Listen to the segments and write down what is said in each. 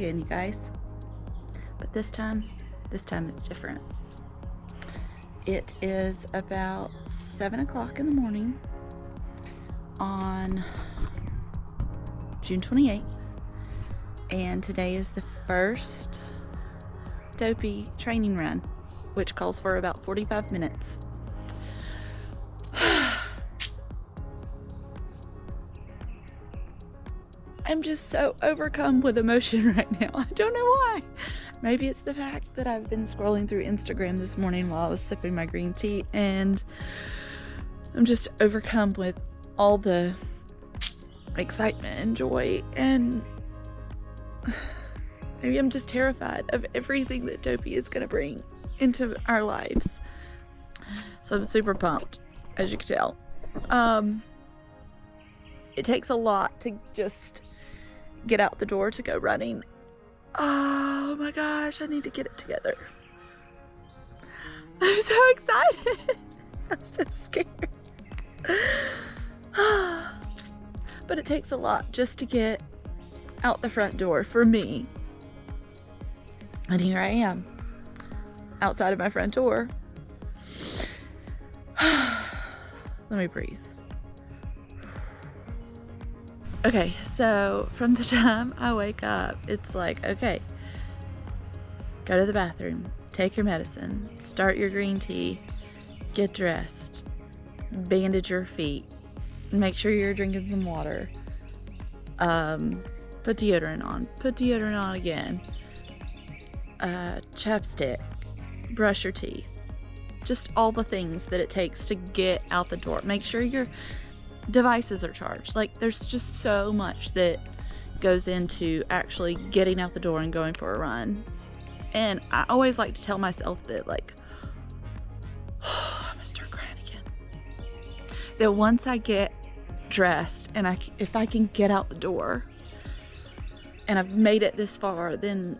again, you guys. But this time it's different. It is about 7 o'clock in the morning on June 28th. And today is the first Dopey training run, which calls for about 45 minutes. I'm just so overcome with emotion right now. I don't know why. Maybe it's the fact that I've been scrolling through Instagram this morning while I was sipping my green tea, and I'm just overcome with all the excitement and joy, and maybe I'm just terrified of everything that Dopey is going to bring into our lives. So I'm super pumped, as you can tell. It takes a lot to just get out the door to go running. Oh my gosh, I need to get it together. I'm so excited. I'm so scared. But it takes a lot just to get out the front door for me. And here I am, outside of my front door. Let me breathe. Okay, so from the time I wake up, it's like, okay, go to the bathroom, take your medicine, start your green tea, get dressed, bandage your feet, make sure you're drinking some water, put deodorant on again, chapstick, brush your teeth, just all the things that it takes to get out the door. Make sure your devices are charged. Like, there's just so much that goes into actually getting out the door and going for a run. And I always like to tell myself that, like, I'm gonna start crying again. That once I get dressed and if I can get out the door and I've made it this far, then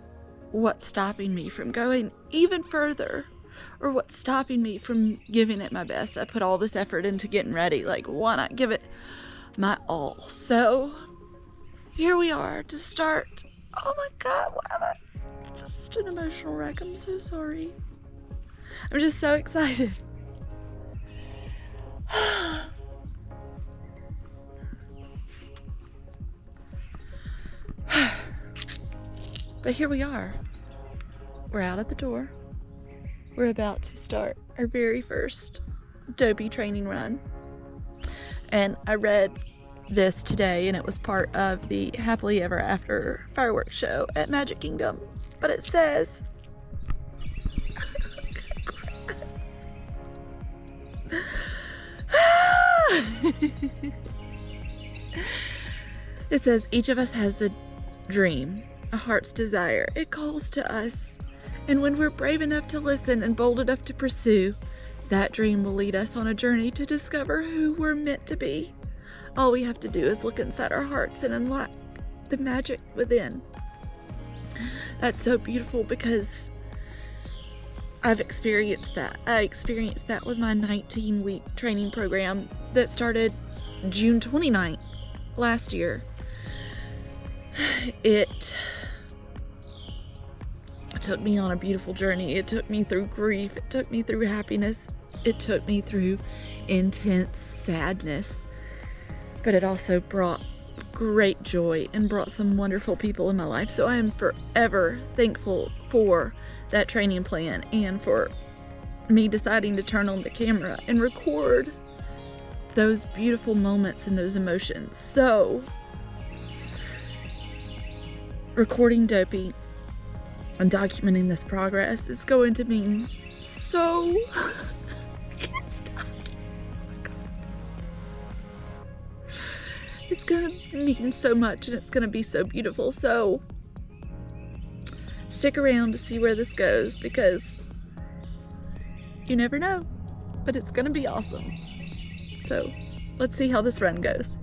what's stopping me from going even further? Or what's stopping me from giving it my best? I put all this effort into getting ready. Like, why not give it my all? So here we are to start. Oh my God, why am I just an emotional wreck? I'm so sorry. I'm just so excited. But here we are. We're out at the door. We're about to start our very first Dopey training run. And I read this today, and it was part of the Happily Ever After fireworks show at Magic Kingdom. But it says, it says, each of us has a dream, a heart's desire. It calls to us. And when we're brave enough to listen and bold enough to pursue, that dream will lead us on a journey to discover who we're meant to be. All we have to do is look inside our hearts and unlock the magic within. That's so beautiful, because I've experienced that. I experienced that with my 19-week training program that started June 29th last year. It took me on a beautiful journey. It took me through grief. It took me through happiness. It took me through intense sadness. But it also brought great joy and brought some wonderful people in my life. So I am forever thankful for that training plan and for me deciding to turn on the camera and record those beautiful moments and those emotions. So, recording Dopey and documenting this progress is going to mean so I can't stop. Oh my God. It's gonna mean so much, and it's gonna be so beautiful. So stick around to see where this goes, because you never know, but it's gonna be awesome. So let's see how this run goes.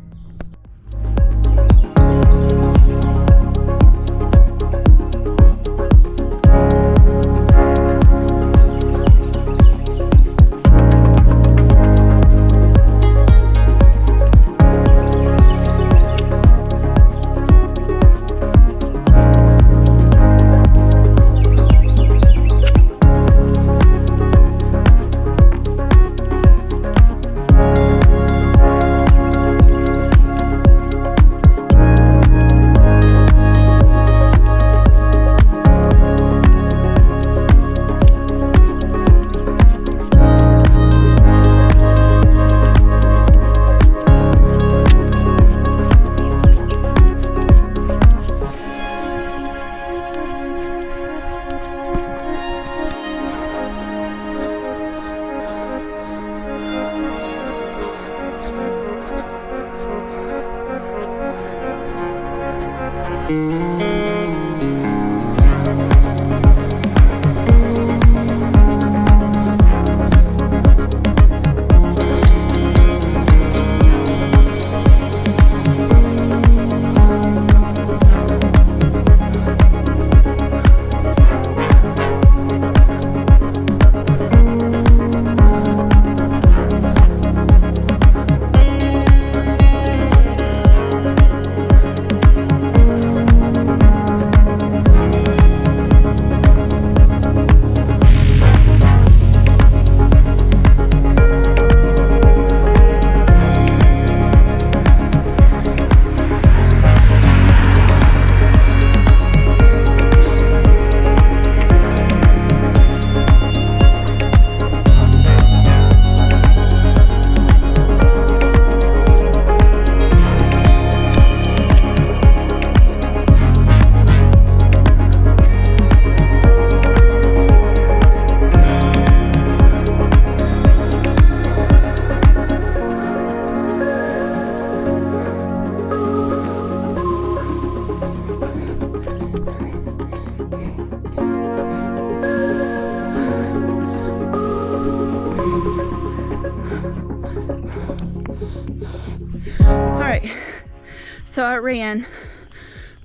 So I ran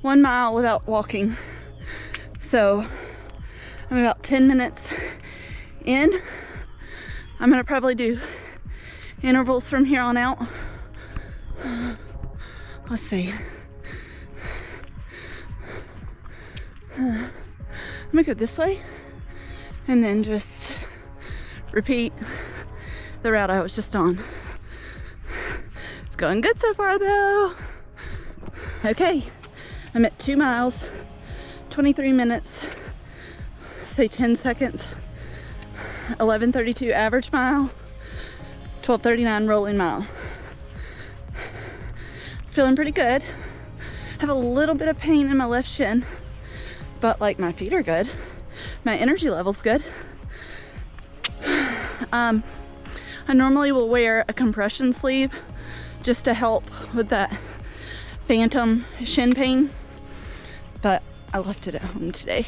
1 mile without walking. So I'm about 10 minutes in. I'm gonna probably do intervals from here on out. Let's see. I'm gonna go this way and then just repeat the route I was just on. It's going good so far though. Okay, I'm at 2 miles, 23 minutes, say 10 seconds, 11:32 average mile, 12:39 rolling mile. Feeling pretty good. Have a little bit of pain in my left shin, but like my feet are good. My energy level's good. I normally will wear a compression sleeve just to help with that phantom shin pain, but I left it at home today,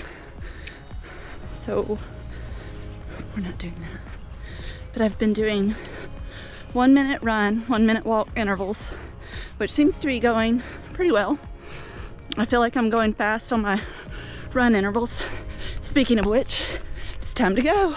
so we're not doing that. But I've been doing 1 minute run, 1 minute walk intervals, which seems to be going pretty well. I feel like I'm going fast on my run intervals. Speaking of which, it's time to go.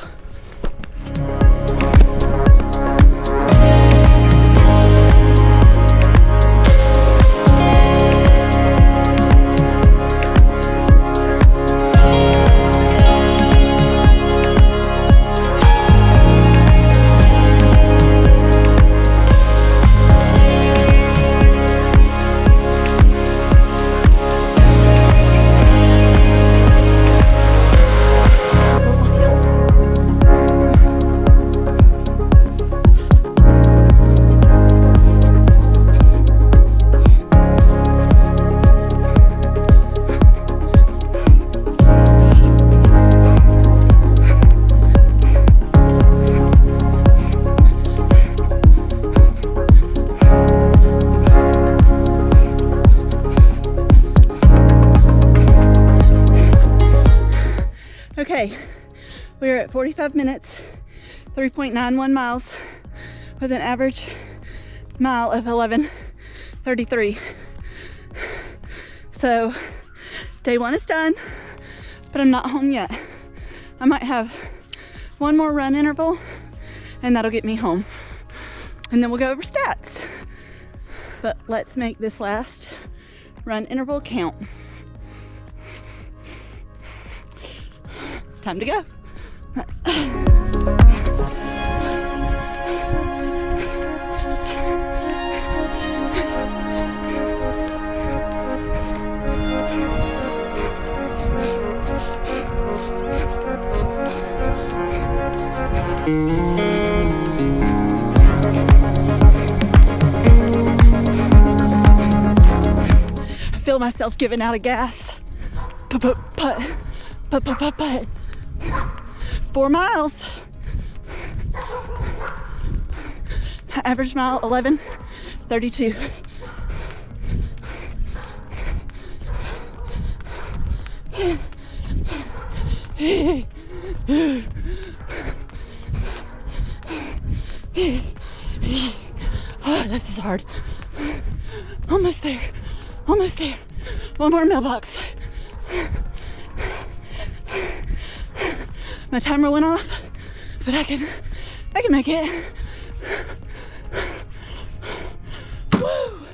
Okay, we're at 45 minutes, 3.91 miles with an average mile of 11:33. So day 1 is done, but I'm not home yet. I might have 1 more run interval and that'll get me home. And then we'll go over stats. But let's make this last run interval count. Time to go. I feel myself giving out of gas. Put. 4 miles. Average mile 11:32. Oh, this is hard. Almost there. Almost there. 1 more mailbox. My timer went off, but I can make it. Woo!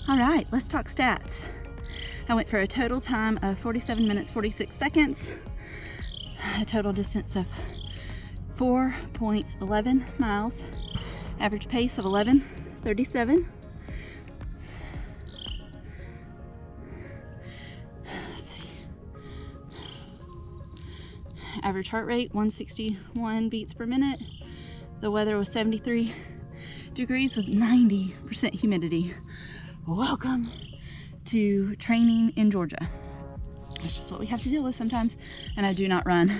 All right, let's talk stats. I went for a total time of 47 minutes, 46 seconds, a total distance of 4.11 miles, average pace of 11:37. Average heart rate 161 beats per minute. The weather was 73 degrees with 90% humidity. Welcome to training in Georgia. It's just what we have to deal with sometimes, and I do not run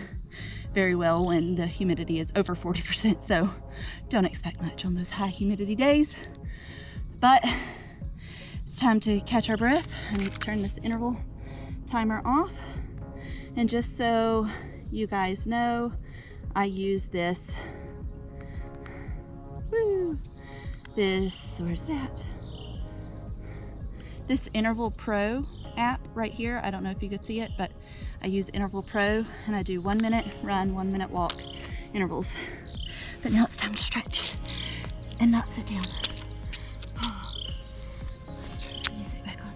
very well when the humidity is over 40%, so don't expect much on those high humidity days. But it's time to catch our breath. I need to turn this interval timer off. And just so you guys know, I use this this, where's that? This Interval Pro app right here. I don't know if you could see it, but I use Interval Pro and I do 1 minute run, 1 minute walk intervals. But now it's time to stretch and not sit down. Oh, let's turn some music back on.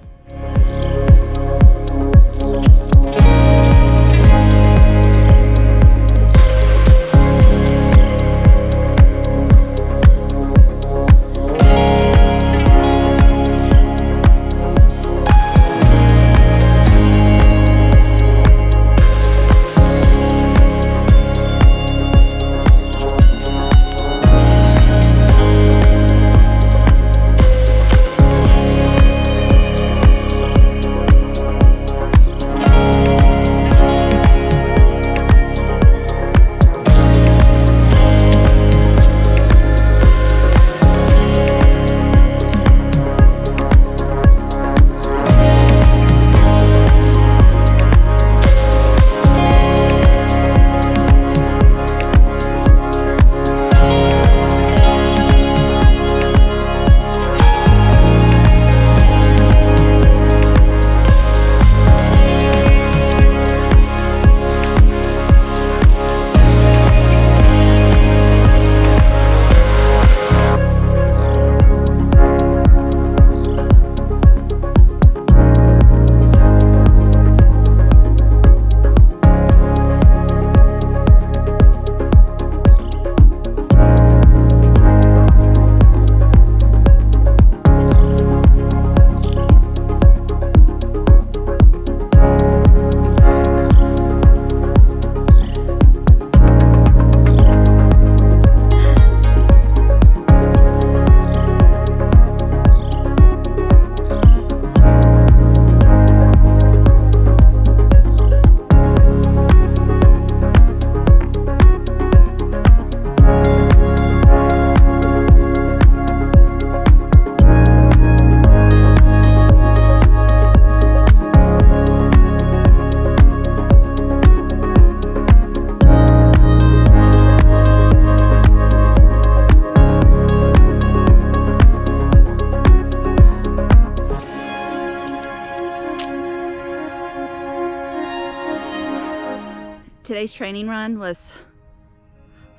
Today's training run was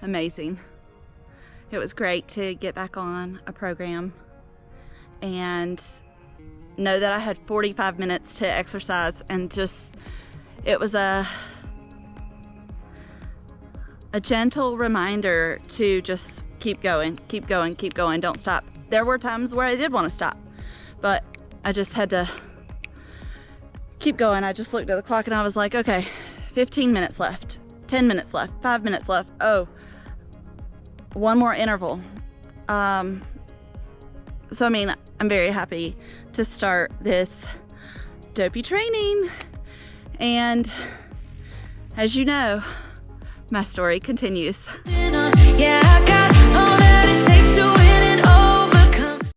amazing. It was great to get back on a program and know that I had 45 minutes to exercise, and just, it was a gentle reminder to just keep going, keep going, keep going, don't stop. There were times where I did want to stop, but I just had to keep going. I just looked at the clock and I was like, okay, 15 minutes left, 10 minutes left, 5 minutes left. Oh, one more interval. So I mean, I'm very happy to start this Dopey training. And as you know, my story continues. Yeah, I got